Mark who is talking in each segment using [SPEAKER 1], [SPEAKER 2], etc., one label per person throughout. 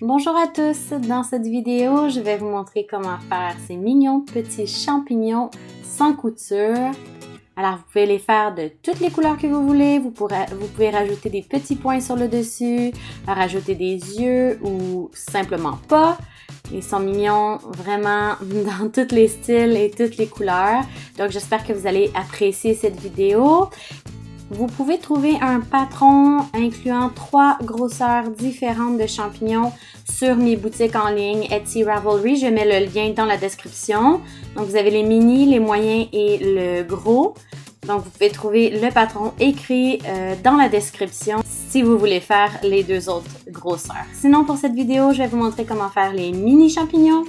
[SPEAKER 1] Bonjour à tous! Dans cette vidéo, je vais vous montrer comment faire ces mignons petits champignons sans couture. Alors, vous pouvez les faire de toutes les couleurs que vous voulez. Vous pouvez rajouter des petits points sur le dessus, rajouter des yeux ou simplement pas. Ils sont mignons vraiment dans tous les styles et toutes les couleurs. Donc, j'espère que vous allez apprécier cette vidéo. Vous pouvez trouver un patron incluant 3 grosseurs différentes de champignons sur mes boutiques en ligne Etsy Ravelry. Je mets le lien dans la description. Donc, vous avez les mini, les moyens et le gros. Donc, vous pouvez trouver le patron écrit dans la description si vous voulez faire les 2 autres grosseurs. Sinon, pour cette vidéo, je vais vous montrer comment faire les mini champignons.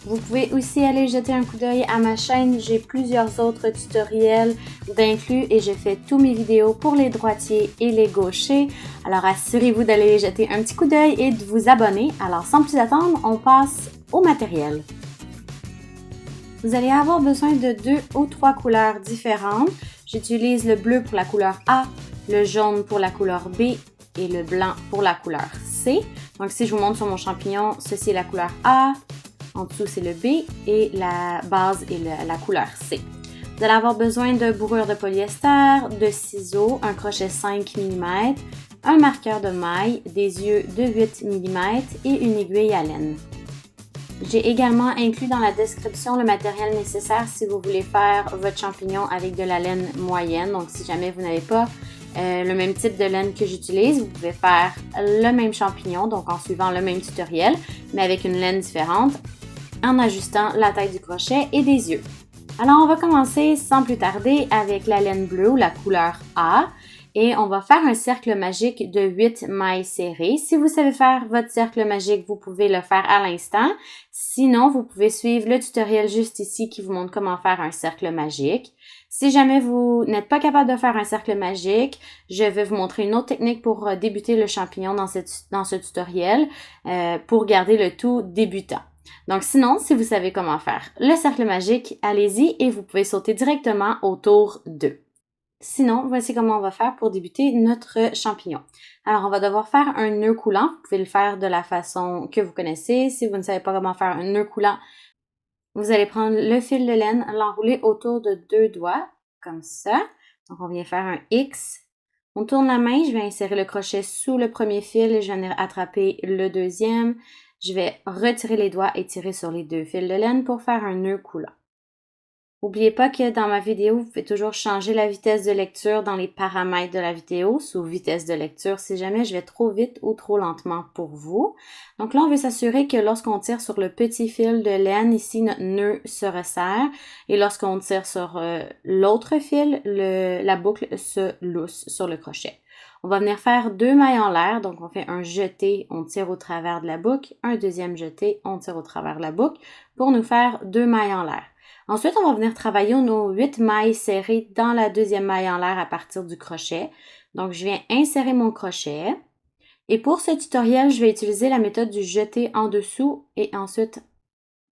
[SPEAKER 1] Vous pouvez aussi aller jeter un coup d'œil à ma chaîne. J'ai plusieurs autres tutoriels d'inclus et je fais tous mes vidéos pour les droitiers et les gauchers. Alors, assurez-vous d'aller jeter un petit coup d'œil et de vous abonner. Alors, sans plus attendre, on passe au matériel. Vous allez avoir besoin de 2 ou 3 couleurs différentes. J'utilise le bleu pour la couleur A, le jaune pour la couleur B et le blanc pour la couleur C. Donc, si je vous montre sur mon champignon, ceci est la couleur A. En dessous, c'est le B et la base est la couleur C. Vous allez avoir besoin de bourrure de polyester, de ciseaux, un crochet 5 mm, un marqueur de maille, des yeux de 8 mm et une aiguille à laine. J'ai également inclus dans la description le matériel nécessaire si vous voulez faire votre champignon avec de la laine moyenne. Donc, si jamais vous n'avez pas le même type de laine que j'utilise, vous pouvez faire le même champignon, donc en suivant le même tutoriel, mais avec une laine différente, en ajustant la taille du crochet et des yeux. Alors, on va commencer sans plus tarder avec la laine bleue ou la couleur A et on va faire un cercle magique de 8 mailles serrées. Si vous savez faire votre cercle magique, vous pouvez le faire à l'instant. Sinon, vous pouvez suivre le tutoriel juste ici qui vous montre comment faire un cercle magique. Si jamais vous n'êtes pas capable de faire un cercle magique, je vais vous montrer une autre technique pour débuter le champignon dans ce tutoriel pour garder le tout débutant. Donc sinon, si vous savez comment faire le cercle magique, allez-y et vous pouvez sauter directement au tour 2. Sinon, voici comment on va faire pour débuter notre champignon. Alors, on va devoir faire un nœud coulant. Vous pouvez le faire de la façon que vous connaissez. Si vous ne savez pas comment faire un nœud coulant, vous allez prendre le fil de laine, l'enrouler autour de 2 doigts, comme ça. Donc, on vient faire un X. On tourne la main, je vais insérer le crochet sous le premier fil et je viens attraper le deuxième. Je vais retirer les doigts et tirer sur les 2 fils de laine pour faire un nœud coulant. N'oubliez pas que dans ma vidéo, vous pouvez toujours changer la vitesse de lecture dans les paramètres de la vidéo sous vitesse de lecture si jamais je vais trop vite ou trop lentement pour vous. Donc là, on veut s'assurer que lorsqu'on tire sur le petit fil de laine, ici, notre nœud se resserre et lorsqu'on tire sur l'autre fil, la boucle se lousse sur le crochet. On va venir faire 2 mailles en l'air, donc on fait un jeté, on tire au travers de la boucle, un deuxième jeté, on tire au travers de la boucle pour nous faire 2 mailles en l'air. Ensuite, on va venir travailler nos 8 mailles serrées dans la deuxième maille en l'air à partir du crochet. Donc, je viens insérer mon crochet. Et pour ce tutoriel, je vais utiliser la méthode du jeté en dessous et ensuite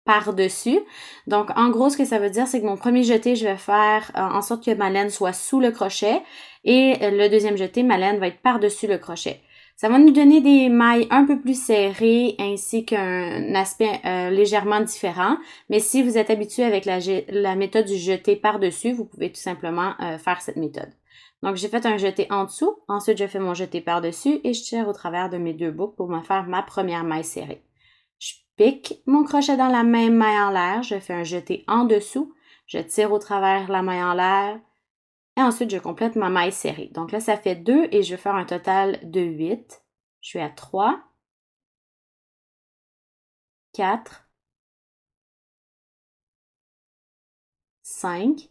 [SPEAKER 1] par-dessus. Donc, en gros, ce que ça veut dire, c'est que mon premier jeté, je vais faire en sorte que ma laine soit sous le crochet et le deuxième jeté, ma laine va être par-dessus le crochet. Ça va nous donner des mailles un peu plus serrées ainsi qu'un aspect légèrement différent. Mais si vous êtes habitué avec la méthode du jeté par-dessus, vous pouvez tout simplement faire cette méthode. Donc, j'ai fait un jeté en dessous. Ensuite, je fais mon jeté par-dessus et je tire au travers de mes 2 boucles pour me faire ma première maille serrée. Je pique mon crochet dans la même maille en l'air. Je fais un jeté en dessous. Je tire au travers la maille en l'air. Et ensuite, je complète ma maille serrée. Donc là, ça fait 2 et je vais faire un total de 8. Je suis à 3, 4, 5,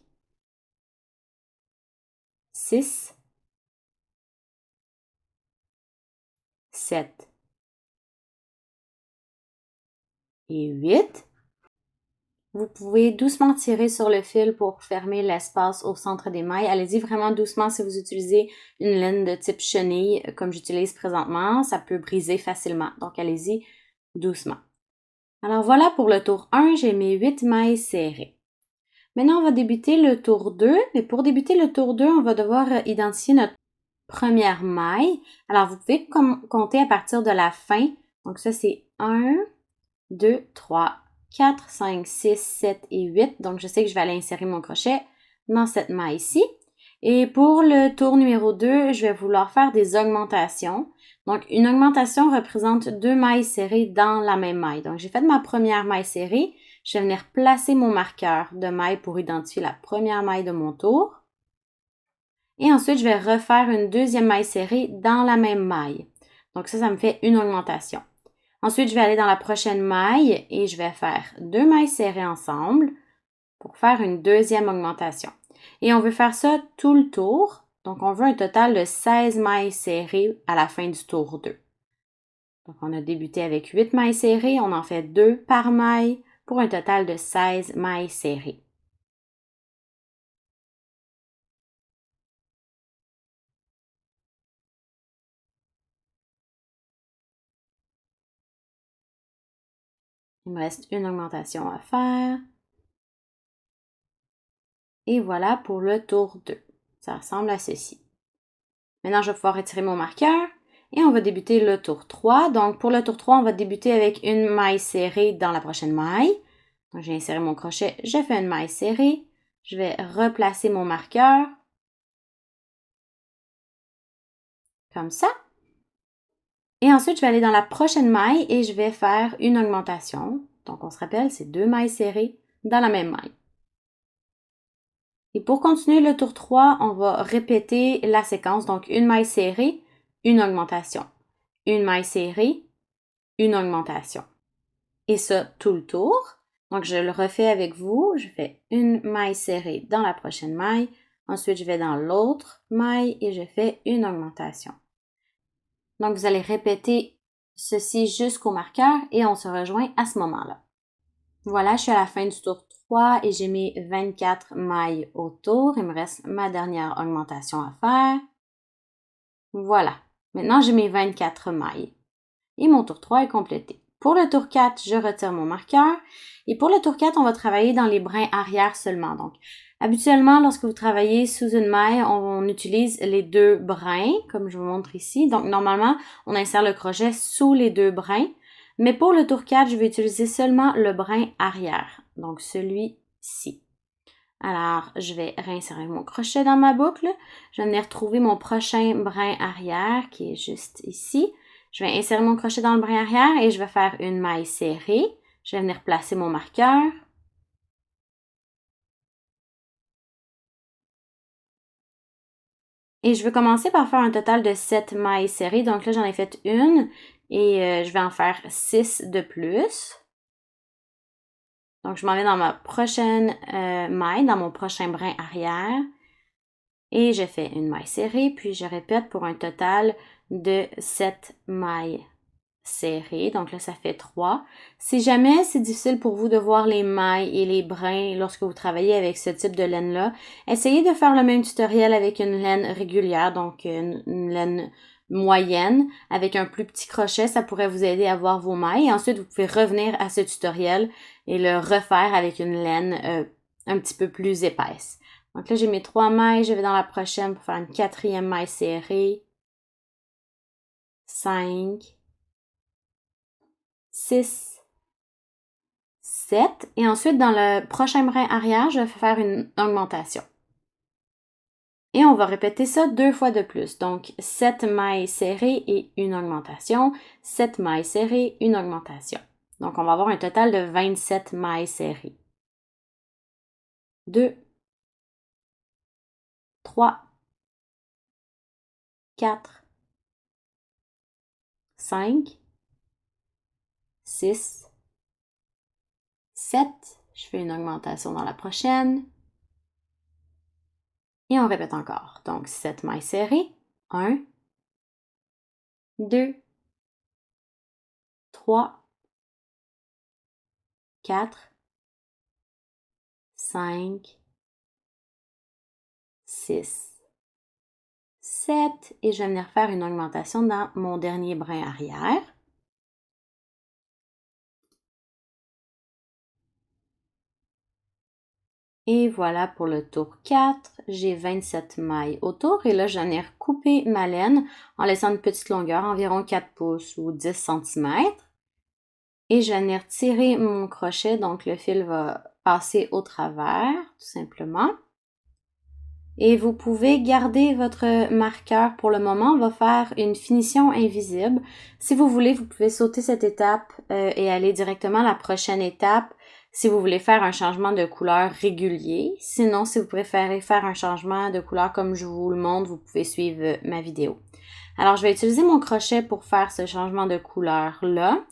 [SPEAKER 1] 6, 7 et 8. Vous pouvez doucement tirer sur le fil pour fermer l'espace au centre des mailles. Allez-y vraiment doucement si vous utilisez une laine de type chenille comme j'utilise présentement. Ça peut briser facilement. Donc, allez-y doucement. Alors, voilà pour le tour 1, j'ai mes 8 mailles serrées. Maintenant, on va débuter le tour 2. Mais pour débuter le tour 2, on va devoir identifier notre première maille. Alors, vous pouvez compter à partir de la fin. Donc ça, c'est 1, 2, 3, 4, 5, 6, 7 et 8. Donc je sais que je vais aller insérer mon crochet dans cette maille ici. Et pour le tour numéro 2, je vais vouloir faire des augmentations. Donc une augmentation représente 2 mailles serrées dans la même maille. Donc j'ai fait ma première maille serrée. Je vais venir placer mon marqueur de maille pour identifier la première maille de mon tour. Et ensuite, je vais refaire une deuxième maille serrée dans la même maille. Donc ça me fait une augmentation. Ensuite, je vais aller dans la prochaine maille et je vais faire 2 mailles serrées ensemble pour faire une deuxième augmentation. Et on veut faire ça tout le tour. Donc, on veut un total de 16 mailles serrées à la fin du tour 2. Donc, on a débuté avec 8 mailles serrées. On en fait 2 par maille pour un total de 16 mailles serrées. Il me reste une augmentation à faire. Et voilà pour le tour 2. Ça ressemble à ceci. Maintenant, je vais pouvoir retirer mon marqueur et on va débuter le tour 3. Donc, pour le tour 3, on va débuter avec une maille serrée dans la prochaine maille. Donc, j'ai inséré mon crochet, je fais une maille serrée. Je vais replacer mon marqueur. Comme ça. Et ensuite, je vais aller dans la prochaine maille et je vais faire une augmentation. Donc, on se rappelle, c'est 2 mailles serrées dans la même maille. Et pour continuer le tour 3, on va répéter la séquence. Donc, une maille serrée, une augmentation. Une maille serrée, une augmentation. Et ça, tout le tour. Donc, je le refais avec vous. Je fais une maille serrée dans la prochaine maille. Ensuite, je vais dans l'autre maille et je fais une augmentation. Donc, vous allez répéter ceci jusqu'au marqueur et on se rejoint à ce moment-là. Voilà, je suis à la fin du tour 3 et j'ai mes 24 mailles autour. Il me reste ma dernière augmentation à faire. Voilà. Maintenant, j'ai mes 24 mailles. Et mon tour 3 est complété. Pour le tour 4, je retire mon marqueur. Et pour le tour 4, on va travailler dans les brins arrière seulement. Donc, habituellement, lorsque vous travaillez sous une maille, on utilise les 2 brins, comme je vous montre ici. Donc, normalement, on insère le crochet sous les 2 brins. Mais pour le tour 4, je vais utiliser seulement le brin arrière. Donc, celui-ci. Alors, je vais réinsérer mon crochet dans ma boucle. Je vais venir trouver mon prochain brin arrière qui est juste ici. Je vais insérer mon crochet dans le brin arrière et je vais faire une maille serrée. Je vais venir placer mon marqueur. Et je vais commencer par faire un total de 7 mailles serrées. Donc là, j'en ai fait une et je vais en faire 6 de plus. Donc, je m'en vais dans ma prochaine maille, dans mon prochain brin arrière. Et je fais une maille serrée, puis je répète pour un total de 7 mailles serrées. Donc là, ça fait 3. Si jamais c'est difficile pour vous de voir les mailles et les brins lorsque vous travaillez avec ce type de laine-là, essayez de faire le même tutoriel avec une laine régulière, donc une laine moyenne avec un plus petit crochet. Ça pourrait vous aider à voir vos mailles. Et ensuite, vous pouvez revenir à ce tutoriel et le refaire avec une laine un petit peu plus épaisse. Donc là, j'ai mes 3 mailles. Je vais dans la prochaine pour faire une 4e maille serrée. 5, 6, 7. Et ensuite, dans le prochain brin arrière, je vais faire une augmentation. Et on va répéter ça 2 fois de plus. Donc, 7 mailles serrées et une augmentation. 7 mailles serrées, une augmentation. Donc, on va avoir un total de 27 mailles serrées. 2, 3, 4, 5, 6, 7. Je fais une augmentation dans la prochaine. Et on répète encore. Donc, 7 mailles serrées. 1, 2, 3, 4, 5, 6, 7. Et je vais venir faire une augmentation dans mon dernier brin arrière. Et voilà pour le tour 4, j'ai 27 mailles autour et là, je viens couper ma laine en laissant une petite longueur, environ 4 pouces ou 10 cm. Et je vais venir tirer mon crochet, donc le fil va passer au travers, tout simplement. Et vous pouvez garder votre marqueur pour le moment. On va faire une finition invisible. Si vous voulez, vous pouvez sauter cette étape et aller directement à la prochaine étape si vous voulez faire un changement de couleur régulier. Sinon, si vous préférez faire un changement de couleur comme je vous le montre, vous pouvez suivre ma vidéo. Alors, je vais utiliser mon crochet pour faire ce changement de couleur-là.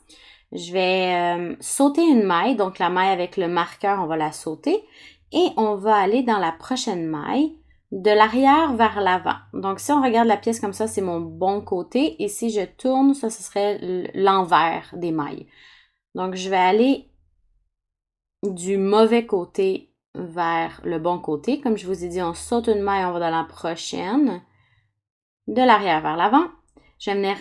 [SPEAKER 1] Je vais sauter une maille, donc la maille avec le marqueur, on va la sauter. Et on va aller dans la prochaine maille, de l'arrière vers l'avant. Donc, si on regarde la pièce comme ça, c'est mon bon côté. Et si je tourne, ça, ce serait l'envers des mailles. Donc, je vais aller du mauvais côté vers le bon côté. Comme je vous ai dit, on saute une maille, on va dans la prochaine. De l'arrière vers l'avant. Je vais venir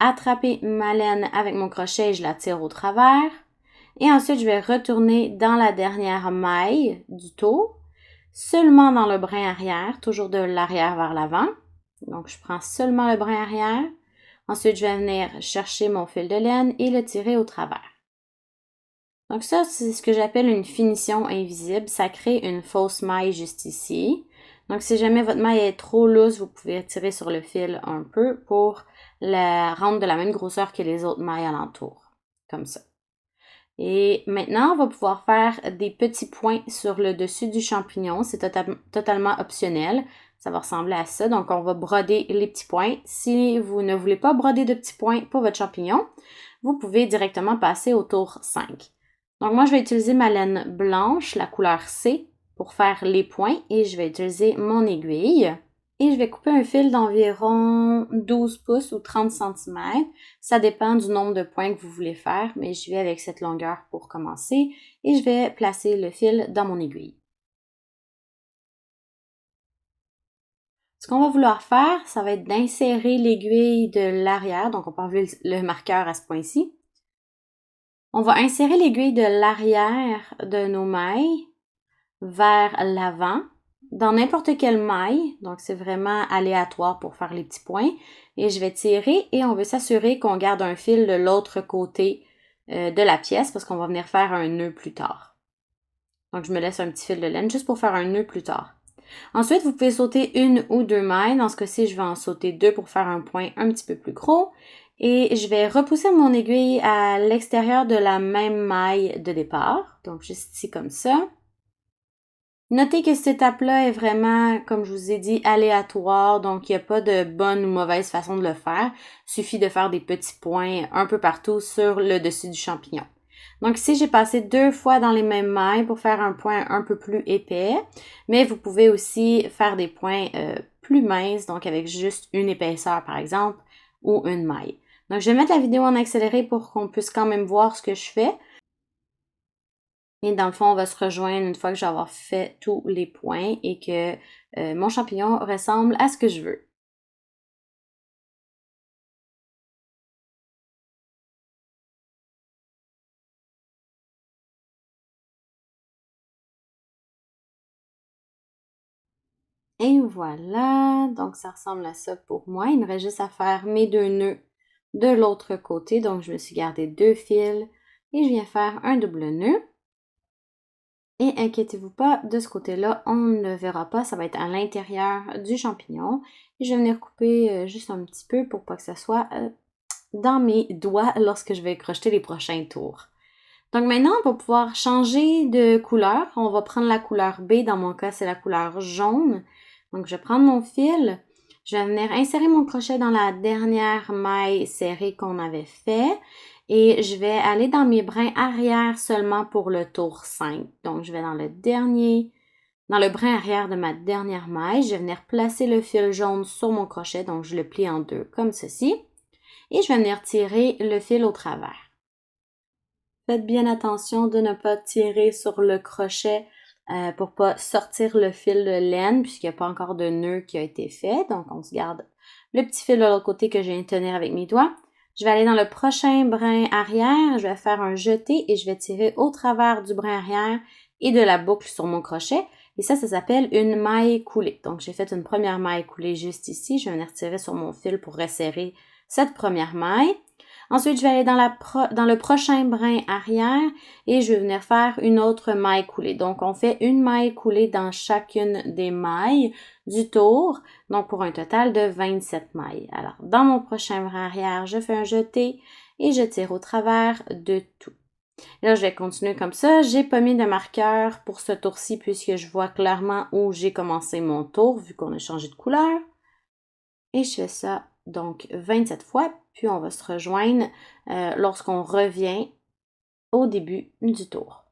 [SPEAKER 1] attraper ma laine avec mon crochet et je la tire au travers. Et ensuite, je vais retourner dans la dernière maille du tour, seulement dans le brin arrière, toujours de l'arrière vers l'avant. Donc, je prends seulement le brin arrière. Ensuite, je vais venir chercher mon fil de laine et le tirer au travers. Donc ça, c'est ce que j'appelle une finition invisible. Ça crée une fausse maille juste ici. Donc, si jamais votre maille est trop loose, vous pouvez tirer sur le fil un peu pour la rendre de la même grosseur que les autres mailles alentour. Comme ça. Et maintenant, on va pouvoir faire des petits points sur le dessus du champignon. C'est totalement optionnel. Ça va ressembler à ça. Donc, on va broder les petits points. Si vous ne voulez pas broder de petits points pour votre champignon, vous pouvez directement passer au tour 5. Donc, moi, je vais utiliser ma laine blanche, la couleur C, pour faire les points. Et je vais utiliser mon aiguille. Et je vais couper un fil d'environ 12 pouces ou 30 cm. Ça dépend du nombre de points que vous voulez faire, mais je vais avec cette longueur pour commencer. Et je vais placer le fil dans mon aiguille. Ce qu'on va vouloir faire, ça va être d'insérer l'aiguille de l'arrière. Donc, on peut enlever le marqueur à ce point-ci. On va insérer l'aiguille de l'arrière de nos mailles vers l'avant, dans n'importe quelle maille. Donc, c'est vraiment aléatoire pour faire les petits points. Et je vais tirer et on veut s'assurer qu'on garde un fil de l'autre côté de la pièce parce qu'on va venir faire un nœud plus tard. Donc, je me laisse un petit fil de laine juste pour faire un nœud plus tard. Ensuite, vous pouvez sauter une ou deux mailles. Dans ce cas-ci, je vais en sauter deux pour faire un point un petit peu plus gros. Et je vais repousser mon aiguille à l'extérieur de la même maille de départ. Donc, juste ici comme ça. Notez que cette étape-là est vraiment, comme je vous ai dit, aléatoire. Donc, il n'y a pas de bonne ou mauvaise façon de le faire. Il suffit de faire des petits points un peu partout sur le dessus du champignon. Donc ici, j'ai passé 2 fois dans les mêmes mailles pour faire un point un peu plus épais. Mais vous pouvez aussi faire des points plus minces, donc avec juste une épaisseur par exemple, ou une maille. Donc je vais mettre la vidéo en accéléré pour qu'on puisse quand même voir ce que je fais. Et dans le fond, on va se rejoindre une fois que je vais avoir fait tous les points et que mon champignon ressemble à ce que je veux. Et voilà, donc ça ressemble à ça pour moi. Il me reste juste à faire mes 2 nœuds de l'autre côté. Donc, je me suis gardé 2 fils et je viens faire un double nœud. Et inquiétez-vous pas, de ce côté-là, on ne le verra pas. Ça va être à l'intérieur du champignon. Et je vais venir couper juste un petit peu pour pas que ça soit dans mes doigts lorsque je vais crocheter les prochains tours. Donc maintenant, on va pouvoir changer de couleur. On va prendre la couleur B. Dans mon cas, c'est la couleur jaune. Donc, je vais prendre mon fil. Je vais venir insérer mon crochet dans la dernière maille serrée qu'on avait fait. Et je vais aller dans mes brins arrière seulement pour le tour 5. Donc, je vais dans le brin arrière de ma dernière maille. Je vais venir placer le fil jaune sur mon crochet. Donc, je le plie en deux comme ceci. Et je vais venir tirer le fil au travers. Faites bien attention de ne pas tirer sur le crochet pour pas sortir le fil de laine puisqu'il n'y a pas encore de nœud qui a été fait. Donc, on se garde le petit fil de l'autre côté que je viens de tenir avec mes doigts. Je vais aller dans le prochain brin arrière. Je vais faire un jeté et je vais tirer au travers du brin arrière et de la boucle sur mon crochet. Et ça s'appelle une maille coulée. Donc, j'ai fait une première maille coulée juste ici. Je vais venir tirer sur mon fil pour resserrer cette première maille. Ensuite, je vais aller dans le prochain brin arrière et je vais venir faire une autre maille coulée. Donc, on fait une maille coulée dans chacune des mailles du tour, donc pour un total de 27 mailles. Alors, dans mon prochain brin arrière, je fais un jeté et je tire au travers de tout. Et là, je vais continuer comme ça. J'ai pas mis de marqueur pour ce tour-ci puisque je vois clairement où j'ai commencé mon tour vu qu'on a changé de couleur. Et je fais ça donc 27 fois, puis on va se rejoindre lorsqu'on revient au début du tour.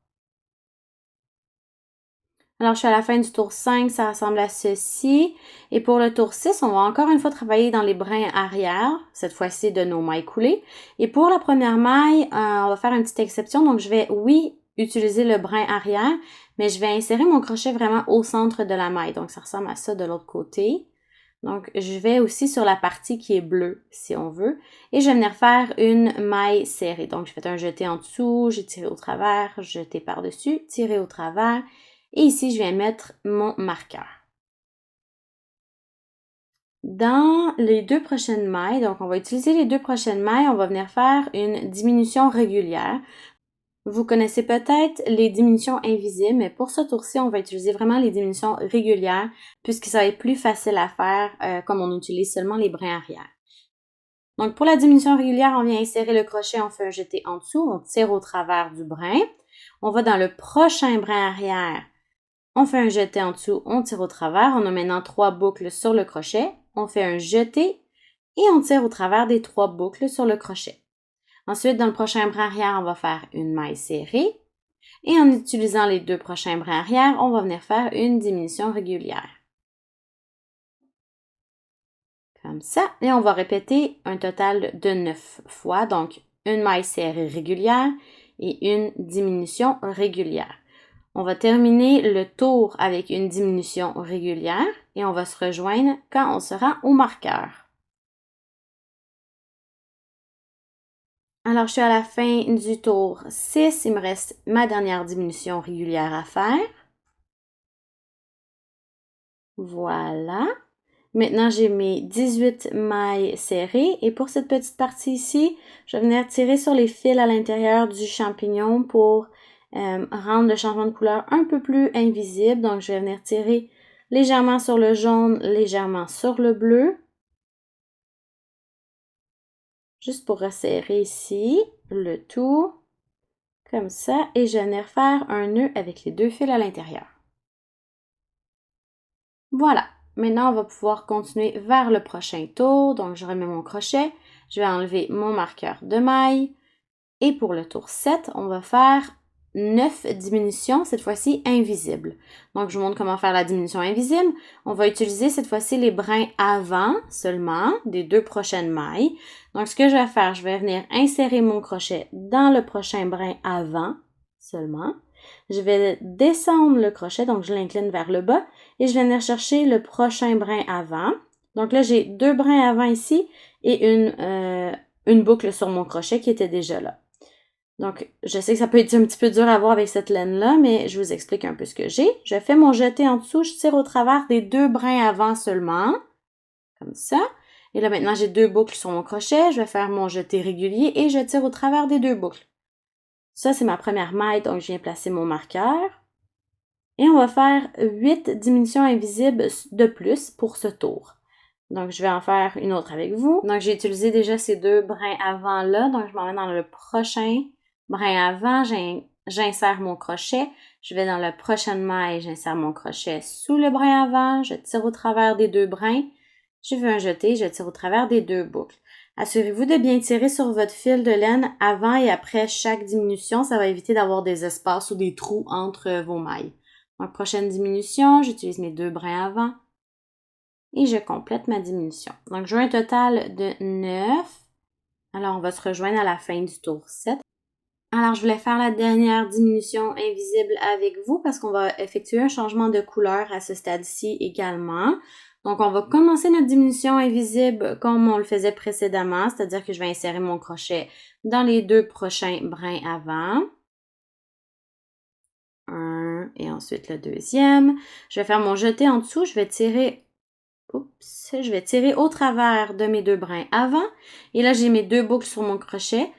[SPEAKER 1] Alors, je suis à la fin du tour 5, ça ressemble à ceci. Et pour le tour 6, on va encore une fois travailler dans les brins arrière, cette fois-ci de nos mailles coulées. Et pour la première maille, on va faire une petite exception. Donc, je vais, oui, utiliser le brin arrière, mais je vais insérer mon crochet vraiment au centre de la maille. Donc, ça ressemble à ça de l'autre côté. Donc, je vais aussi sur la partie qui est bleue, si on veut. Et je vais venir faire une maille serrée. Donc, je fais un jeté en dessous, j'ai tiré au travers, jeté par-dessus, tiré au travers. Et ici, je viens mettre mon marqueur. Dans les deux prochaines mailles, donc on va utiliser les deux prochaines mailles, on va venir faire une diminution régulière. Vous connaissez peut-être les diminutions invisibles, mais pour ce tour-ci, on va utiliser vraiment les diminutions régulières puisque ça va être plus facile à faire comme on utilise seulement les brins arrière. Donc pour la diminution régulière, on vient insérer le crochet, on fait un jeté en dessous, on tire au travers du brin. On va dans le prochain brin arrière, on fait un jeté en dessous, on tire au travers. On a maintenant 3 boucles sur le crochet. On fait un jeté et on tire au travers des 3 boucles sur le crochet. Ensuite, dans le prochain brin arrière, on va faire une maille serrée. Et en utilisant les deux prochains brins arrière, on va venir faire une diminution régulière. Comme ça. Et on va répéter un total de 9 fois. Donc, une maille serrée régulière et une diminution régulière. On va terminer le tour avec une diminution régulière et on va se rejoindre quand on sera au marqueur. Alors, je suis à la fin du tour 6. Il me reste ma dernière diminution régulière à faire. Voilà. Maintenant, j'ai mes 18 mailles serrées et pour cette petite partie ici, je vais venir tirer sur les fils à l'intérieur du champignon pour rendre le changement de couleur un peu plus invisible. Donc, je vais venir tirer légèrement sur le jaune, légèrement sur le bleu. Juste pour resserrer ici le tout, comme ça. Et je vais venir faire un nœud avec les deux fils à l'intérieur. Voilà. Maintenant, on va pouvoir continuer vers le prochain tour. Donc, je remets mon crochet. Je vais enlever mon marqueur de maille. Et pour le tour 7, on va faire 9 diminutions, cette fois-ci invisibles. Donc, je vous montre comment faire la diminution invisible. On va utiliser cette fois-ci les brins avant seulement des deux prochaines mailles. Donc, ce que je vais faire, je vais venir insérer mon crochet dans le prochain brin avant seulement. Je vais descendre le crochet, donc je l'incline vers le bas et je vais venir chercher le prochain brin avant. Donc là, j'ai 2 brins avant ici et une boucle sur mon crochet qui était déjà là. Donc, je sais que ça peut être un petit peu dur à voir avec cette laine-là, mais je vous explique un peu ce que j'ai. Je fais mon jeté en dessous, je tire au travers des 2 brins avant seulement, comme ça. Et là, maintenant, j'ai 2 boucles sur mon crochet. Je vais faire mon jeté régulier et je tire au travers des 2 boucles. Ça, c'est ma première maille, donc je viens placer mon marqueur. Et on va faire 8 diminutions invisibles de plus pour ce tour. Donc, je vais en faire une autre avec vous. Donc, j'ai utilisé déjà ces 2 brins avant-là. Donc, je m'en vais dans le prochain brin avant. J'insère mon crochet. Je vais dans la prochaine maille. J'insère mon crochet sous le brin avant. Je tire au travers des 2 brins. Je fais un jeté. Je tire au travers des 2 boucles. Assurez-vous de bien tirer sur votre fil de laine avant et après chaque diminution. Ça va éviter d'avoir des espaces ou des trous entre vos mailles. Donc, prochaine diminution, j'utilise mes 2 brins avant et je complète ma diminution. Donc, je veux un total de 9. Alors, on va se rejoindre à la fin du tour 7. Alors, je voulais faire la dernière diminution invisible avec vous parce qu'on va effectuer un changement de couleur à ce stade-ci également. Donc, on va commencer notre diminution invisible comme on le faisait précédemment, c'est-à-dire que je vais insérer mon crochet dans les 2 prochains brins avant. Un et ensuite le deuxième. Je vais faire mon jeté en dessous, je vais tirer Oups, je vais tirer au travers de mes deux brins avant. Et là, j'ai mes deux boucles sur mon crochet.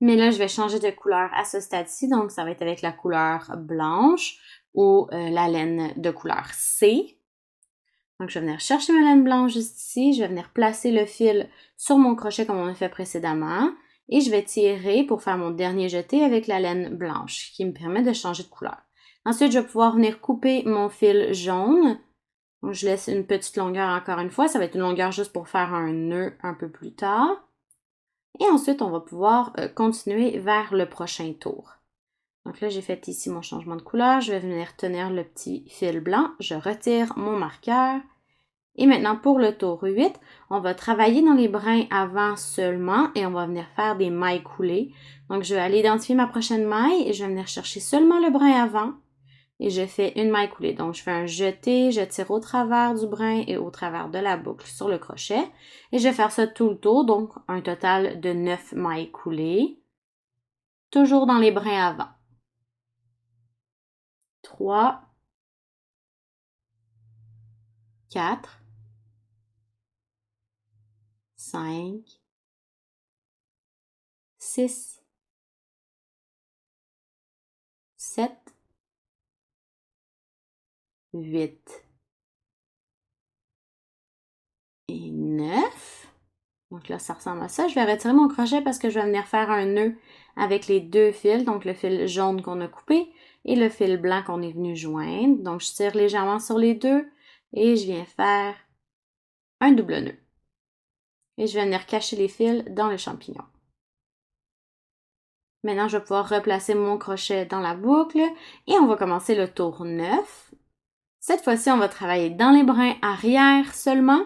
[SPEAKER 1] Mais là, je vais changer de couleur à ce stade-ci. Donc, ça va être avec la couleur blanche ou la laine de couleur C. Donc, je vais venir chercher ma laine blanche juste ici. Je vais venir placer le fil sur mon crochet comme on a fait précédemment. Et je vais tirer pour faire mon dernier jeté avec la laine blanche qui me permet de changer de couleur. Ensuite, je vais pouvoir venir couper mon fil jaune. Donc, je laisse une petite longueur encore une fois. Ça va être une longueur juste pour faire un nœud un peu plus tard. Et ensuite, on va pouvoir continuer vers le prochain tour. Donc là, j'ai fait ici mon changement de couleur. Je vais venir tenir le petit fil blanc. Je retire mon marqueur. Et maintenant, pour le tour 8, on va travailler dans les brins avant seulement et on va venir faire des mailles coulées. Donc, je vais aller identifier ma prochaine maille et je vais venir chercher seulement le brin avant et je fais une maille coulée. Donc, je fais un jeté, je tire au travers du brin et au travers de la boucle sur le crochet. Et je vais faire ça tout le tour, donc un total de 9 mailles coulées. Toujours dans les brins avant. 3, 4, 5, 6, 7, 8 et 9. Donc là, ça ressemble à ça. Je vais retirer mon crochet parce que je vais venir faire un nœud avec les deux fils, donc le fil jaune qu'on a coupé et le fil blanc qu'on est venu joindre. Donc, je tire légèrement sur les deux et je viens faire un double nœud. Et je vais venir cacher les fils dans le champignon. Maintenant, je vais pouvoir replacer mon crochet dans la boucle et on va commencer le tour 9. Cette fois-ci, on va travailler dans les brins arrière seulement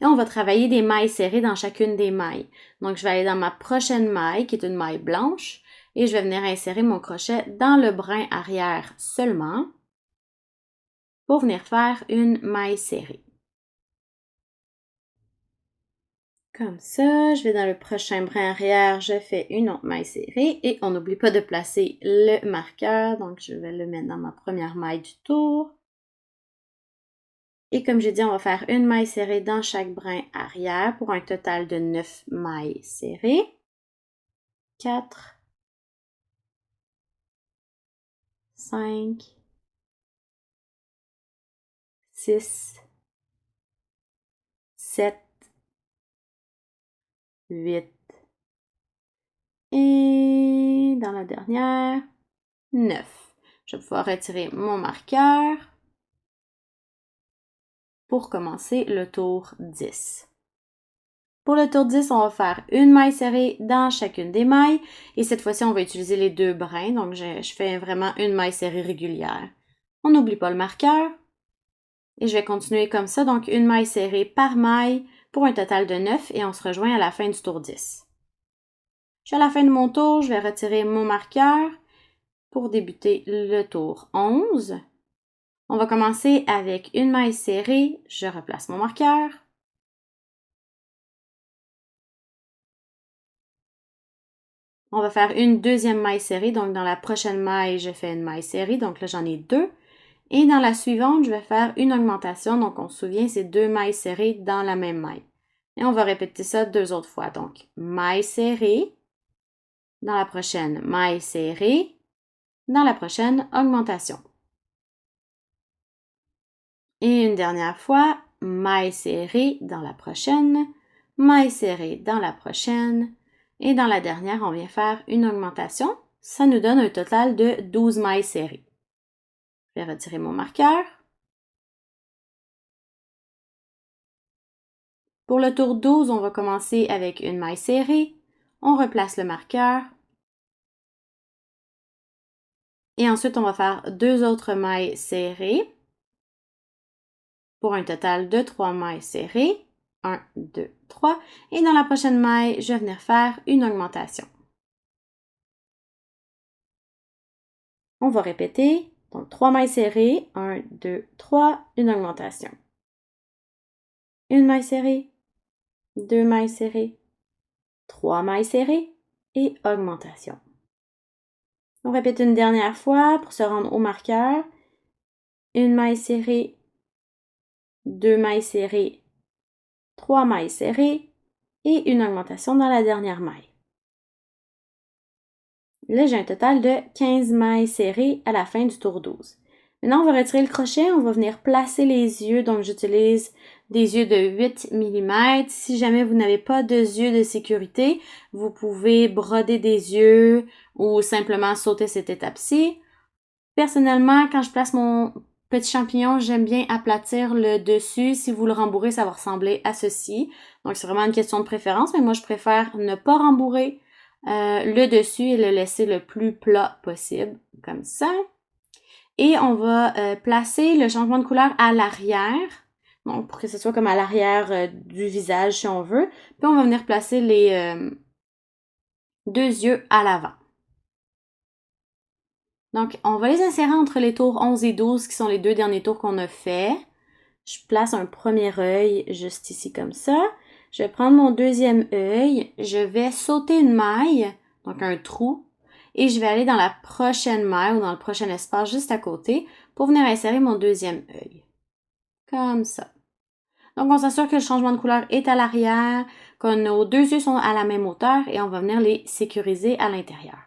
[SPEAKER 1] et on va travailler des mailles serrées dans chacune des mailles. Donc, je vais aller dans ma prochaine maille qui est une maille blanche et je vais venir insérer mon crochet dans le brin arrière seulement pour venir faire une maille serrée. Comme ça, je vais dans le prochain brin arrière, je fais une autre maille serrée et on n'oublie pas de placer le marqueur, donc je vais le mettre dans ma première maille du tour. Et comme j'ai dit, on va faire une maille serrée dans chaque brin arrière pour un total de 9 mailles serrées. 4, 5, 6, 7, 8 et dans la dernière, 9. Je vais pouvoir retirer mon marqueur pour commencer le tour 10. Pour le tour 10, on va faire une maille serrée dans chacune des mailles et cette fois-ci, on va utiliser les deux brins, donc je fais vraiment une maille serrée régulière. On n'oublie pas le marqueur et je vais continuer comme ça, donc une maille serrée par maille pour un total de 9 et on se rejoint à la fin du tour 10. Je suis à la fin de mon tour, je vais retirer mon marqueur pour débuter le tour 11. On va commencer avec une maille serrée, je replace mon marqueur. On va faire une deuxième maille serrée, donc dans la prochaine maille, je fais une maille serrée, donc là j'en ai 2. Et dans la suivante, je vais faire une augmentation, donc on se souvient, c'est 2 mailles serrées dans la même maille. Et on va répéter ça 2 autres fois, donc maille serrée, dans la prochaine maille serrée, dans la prochaine augmentation. Et une dernière fois, maille serrée dans la prochaine, maille serrée dans la prochaine, et dans la dernière, on vient faire une augmentation. Ça nous donne un total de 12 mailles serrées. Je vais retirer mon marqueur. Pour le tour 12, on va commencer avec une maille serrée. On replace le marqueur. Et ensuite, on va faire 2 autres mailles serrées pour un total de 3 mailles serrées. 1, 2, 3. Et dans la prochaine maille, je vais venir faire une augmentation. On va répéter. Donc, 3 mailles serrées. 1, 2, 3. Une augmentation. Une maille serrée. 2 mailles serrées. 3 mailles serrées. Et augmentation. On répète une dernière fois pour se rendre au marqueur. Une maille serrée. 2 mailles serrées, 3 mailles serrées et une augmentation dans la dernière maille. Là, j'ai un total de 15 mailles serrées à la fin du tour 12. Maintenant, on va retirer le crochet, on va venir placer les yeux. Donc, j'utilise des yeux de 8 mm. Si jamais vous n'avez pas de yeux de sécurité, vous pouvez broder des yeux ou simplement sauter cette étape-ci. Personnellement, quand je place mon petit champignon, j'aime bien aplatir le dessus. Si vous le rembourrez, ça va ressembler à ceci. Donc, c'est vraiment une question de préférence, mais moi, je préfère ne pas rembourrer le dessus et le laisser le plus plat possible, comme ça. Et on va placer le changement de couleur à l'arrière, donc pour que ce soit comme à l'arrière du visage si on veut. Puis on va venir placer les deux yeux à l'avant. Donc, on va les insérer entre les tours 11 et 12, qui sont les deux derniers tours qu'on a fait. Je place un premier œil juste ici comme ça. Je vais prendre mon deuxième œil. Je vais sauter une maille, donc un trou, et je vais aller dans la prochaine maille ou dans le prochain espace juste à côté pour venir insérer mon deuxième œil. Comme ça. Donc, on s'assure que le changement de couleur est à l'arrière, que nos deux yeux sont à la même hauteur et on va venir les sécuriser à l'intérieur.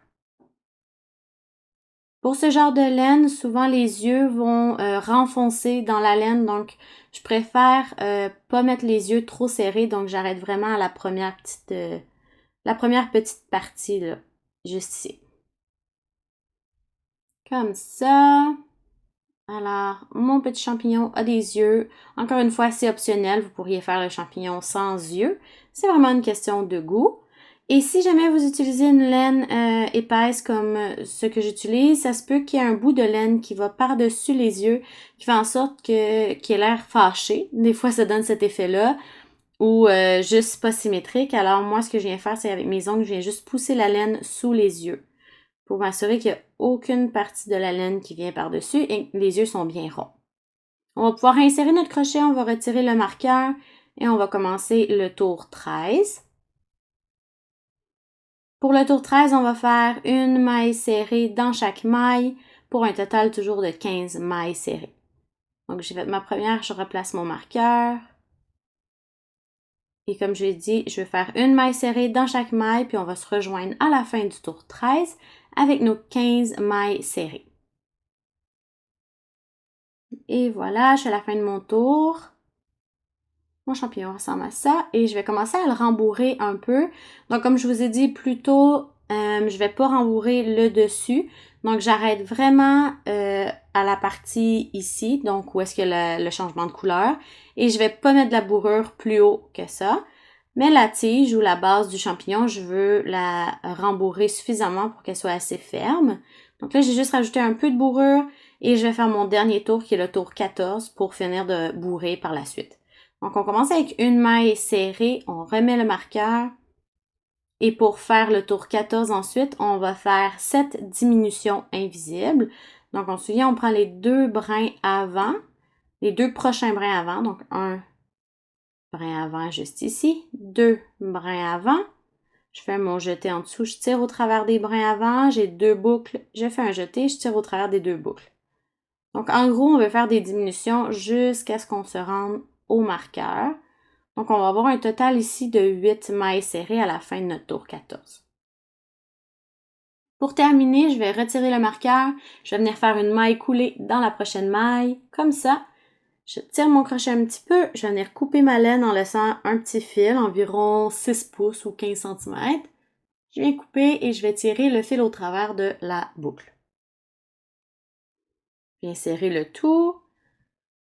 [SPEAKER 1] Pour ce genre de laine, souvent les yeux vont renfoncer dans la laine, donc je préfère pas mettre les yeux trop serrés, donc j'arrête vraiment à la première petite partie, là, juste ici. Comme ça. Alors, mon petit champignon a des yeux. Encore une fois, c'est optionnel, vous pourriez faire le champignon sans yeux. C'est vraiment une question de goût. Et si jamais vous utilisez une laine épaisse comme ce que j'utilise, ça se peut qu'il y ait un bout de laine qui va par-dessus les yeux, qui fait en sorte qu'il ait l'air fâché. Des fois, ça donne cet effet-là, ou juste pas symétrique. Alors moi, ce que je viens faire, c'est avec mes ongles, je viens juste pousser la laine sous les yeux pour m'assurer qu'il n'y a aucune partie de la laine qui vient par-dessus et que les yeux sont bien ronds. On va pouvoir insérer notre crochet, on va retirer le marqueur et on va commencer le tour 13. Pour le tour 13, on va faire une maille serrée dans chaque maille pour un total toujours de 15 mailles serrées. Donc, j'ai fait ma première, je replace mon marqueur. Et comme je l'ai dit, je vais faire une maille serrée dans chaque maille, puis on va se rejoindre à la fin du tour 13 avec nos 15 mailles serrées. Et voilà, je suis à la fin de mon tour. Mon champignon ressemble à ça et je vais commencer à le rembourrer un peu. Donc, comme je vous ai dit plus tôt, je vais pas rembourrer le dessus. Donc, j'arrête vraiment à la partie ici, donc où est-ce qu'il y a le changement de couleur. Et je vais pas mettre de la bourrure plus haut que ça. Mais la tige ou la base du champignon, je veux la rembourrer suffisamment pour qu'elle soit assez ferme. Donc là, j'ai juste rajouté un peu de bourrure et je vais faire mon dernier tour qui est le tour 14 pour finir de bourrer par la suite. Donc, on commence avec une maille serrée, on remet le marqueur. Et pour faire le tour 14 ensuite, on va faire 7 diminutions invisibles. Donc, on se souvient, on prend les deux brins avant, les deux prochains brins avant. Donc, un brin avant juste ici, deux brins avant. Je fais mon jeté en dessous, je tire au travers des brins avant, j'ai deux boucles, je fais un jeté, je tire au travers des deux boucles. Donc, en gros, on va faire des diminutions jusqu'à ce qu'on se rende au marqueur. Donc, on va avoir un total ici de 8 mailles serrées à la fin de notre tour 14. Pour terminer, je vais retirer le marqueur. Je vais venir faire une maille coulée dans la prochaine maille, comme ça. Je tire mon crochet un petit peu. Je vais venir couper ma laine en laissant un petit fil, environ 6 pouces ou 15 cm. Je viens couper et je vais tirer le fil au travers de la boucle. Je viens serrer le tout.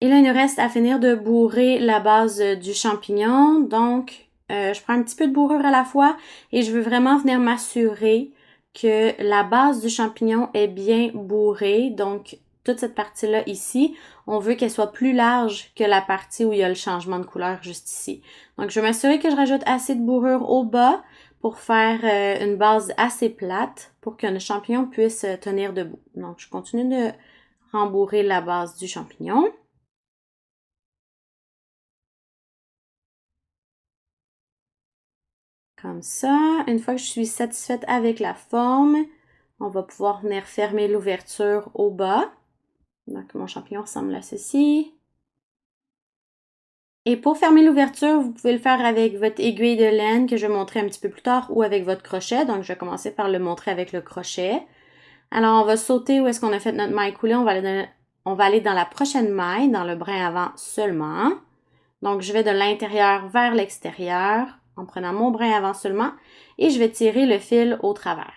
[SPEAKER 1] Et là, il nous reste à finir de bourrer la base du champignon. Donc, je prends un petit peu de bourrure à la fois et je veux vraiment venir m'assurer que la base du champignon est bien bourrée. Donc, toute cette partie-là ici, on veut qu'elle soit plus large que la partie où il y a le changement de couleur juste ici. Donc, je vais m'assurer que je rajoute assez de bourrure au bas pour faire une base assez plate pour que le champignon puisse tenir debout. Donc, je continue de rembourrer la base du champignon. Comme ça, une fois que je suis satisfaite avec la forme, on va pouvoir venir fermer l'ouverture au bas. Donc, mon champignon ressemble à ceci. Et pour fermer l'ouverture, vous pouvez le faire avec votre aiguille de laine que je vais montrer un petit peu plus tard ou avec votre crochet. Donc, je vais commencer par le montrer avec le crochet. Alors, on va sauter où est-ce qu'on a fait notre maille coulée. On va aller dans la prochaine maille, dans le brin avant seulement. Donc, je vais de l'intérieur vers l'extérieur en prenant mon brin avant seulement et je vais tirer le fil au travers.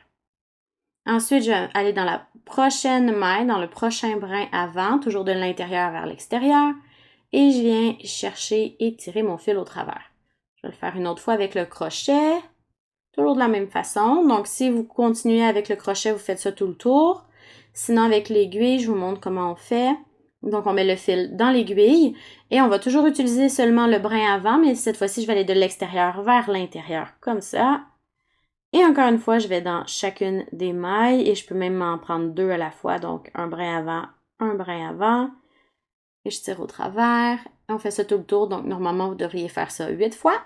[SPEAKER 1] Ensuite, je vais aller dans la prochaine maille, dans le prochain brin avant, toujours de l'intérieur vers l'extérieur. Et je viens chercher et tirer mon fil au travers. Je vais le faire une autre fois avec le crochet, toujours de la même façon. Donc, si vous continuez avec le crochet, vous faites ça tout le tour. Sinon, avec l'aiguille, je vous montre comment on fait. Donc, on met le fil dans l'aiguille et on va toujours utiliser seulement le brin avant, mais cette fois-ci, je vais aller de l'extérieur vers l'intérieur, comme ça. Et encore une fois, je vais dans chacune des mailles et je peux même en prendre 2 à la fois. Donc, un brin avant. Et je tire au travers. On fait ça tout le tour, donc normalement, vous devriez faire ça 8 fois.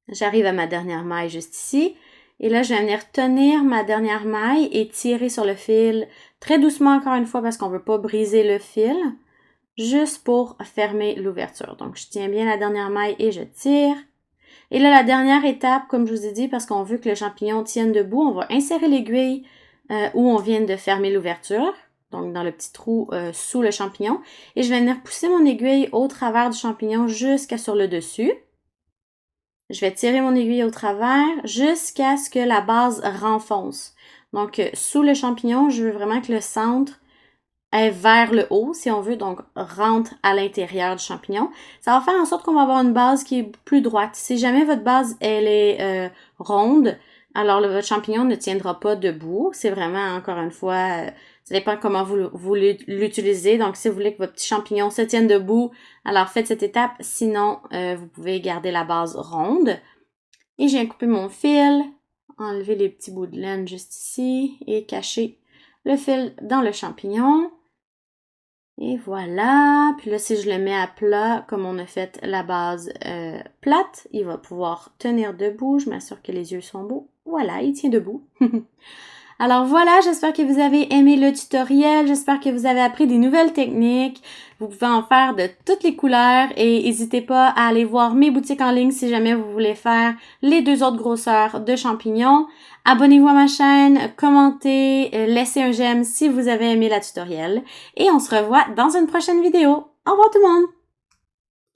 [SPEAKER 1] J'arrive à ma dernière maille juste ici. Et là, je vais venir tenir ma dernière maille et tirer sur le fil très doucement encore une fois parce qu'on ne veut pas briser le fil, juste pour fermer l'ouverture. Donc, je tiens bien la dernière maille et je tire. Et là, la dernière étape, comme je vous ai dit, parce qu'on veut que le champignon tienne debout, on va insérer l'aiguille où on vient de fermer l'ouverture. Donc, dans le petit trou sous le champignon. Et je vais venir pousser mon aiguille au travers du champignon jusqu'à sur le dessus. Je vais tirer mon aiguille au travers jusqu'à ce que la base renfonce. Donc, sous le champignon, je veux vraiment que le centre est vers le haut, si on veut, donc rentre à l'intérieur du champignon. Ça va faire en sorte qu'on va avoir une base qui est plus droite. Si jamais votre base, elle est ronde, alors votre champignon ne tiendra pas debout. C'est vraiment, encore une fois, ça dépend comment vous l'utilisez. Donc, si vous voulez que votre petit champignon se tienne debout, alors faites cette étape. Sinon, vous pouvez garder la base ronde. Et j'ai coupé mon fil, enlever les petits bouts de laine juste ici et cacher le fil dans le champignon. Et voilà. Puis là, si je le mets à plat, comme on a fait la base plate, il va pouvoir tenir debout. Je m'assure que les yeux sont beaux. Voilà, il tient debout. Alors voilà, j'espère que vous avez aimé le tutoriel, j'espère que vous avez appris des nouvelles techniques. Vous pouvez en faire de toutes les couleurs et n'hésitez pas à aller voir mes boutiques en ligne si jamais vous voulez faire les 2 autres grosseurs de champignons. Abonnez-vous à ma chaîne, commentez, laissez un j'aime si vous avez aimé la tutoriel et on se revoit dans une prochaine vidéo. Au revoir tout le monde!